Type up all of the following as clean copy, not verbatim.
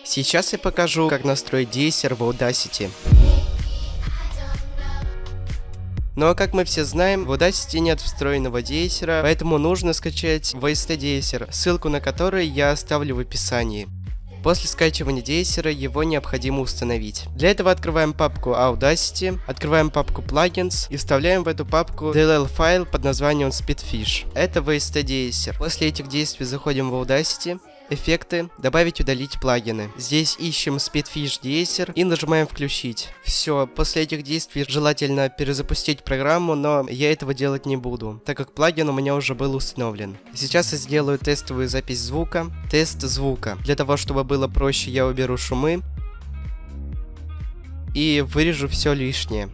Сейчас я покажу, как настроить деессер в Audacity. Но как мы все знаем, в Audacity нет встроенного деессера, поэтому нужно скачать VST деессер, ссылку на который я оставлю в описании. После скачивания деессера его необходимо установить. Для этого открываем папку Audacity, открываем папку Plugins и вставляем в эту папку DLL файл под названием Speedfish. Это VST деессер. После этих действий заходим в Audacity, эффекты, добавить, удалить плагины. Здесь ищем Speedfish деессер и нажимаем включить. Все, после этих действий желательно перезапустить программу, но я этого делать не буду, так как плагин у меня уже был установлен. Сейчас я сделаю тестовую запись звука, тест звука. Для того, чтобы было проще, я уберу шумы и вырежу все лишнее.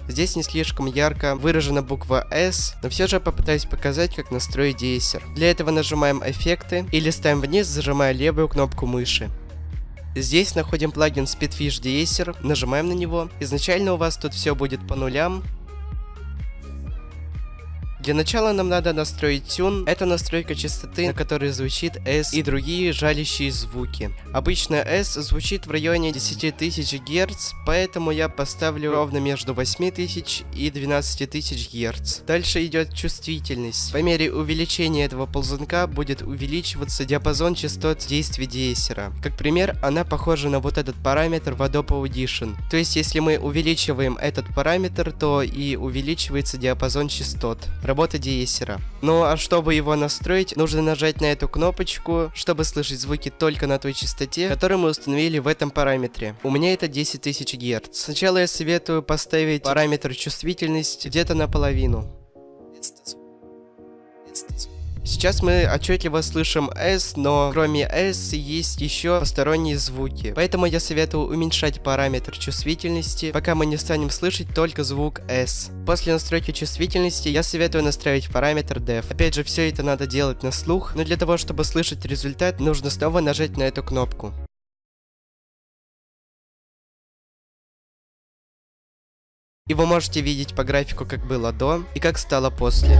Здесь не слишком ярко выражена буква S, но все же попытаюсь показать, как настроить деессер. Для этого нажимаем эффекты и листаем вниз, зажимая левую кнопку мыши. Здесь находим плагин Speedfish деессер, нажимаем на него. Изначально у вас тут все будет по нулям. Для начала нам надо настроить тюн. Это настройка частоты, на которой звучит S и другие жалящие звуки. Обычно S звучит в районе 10 тысяч Гц, поэтому я поставлю ровно между 8000 и 12 тысяч Гц. Дальше идет чувствительность. По мере увеличения этого ползунка будет увеличиваться диапазон частот действия деессера. Как пример, она похожа на вот этот параметр в Adobe Audition. То есть, если мы увеличиваем этот параметр, то и увеличивается диапазон частот. Работа деессера. Ну а чтобы его настроить, нужно нажать на эту кнопочку, чтобы слышать звуки только на той частоте, которую мы установили в этом параметре. У меня это 10 тысяч Гц. Сначала я советую поставить параметр чувствительность где-то наполовину. Сейчас мы отчетливо слышим S, но кроме S есть еще посторонние звуки. Поэтому я советую уменьшать параметр чувствительности, пока мы не станем слышать только звук S. После настройки чувствительности я советую настраивать параметр Def. Опять же, все это надо делать на слух, но для того, чтобы слышать результат, нужно снова нажать на эту кнопку. И вы можете видеть по графику, как было до и как стало после.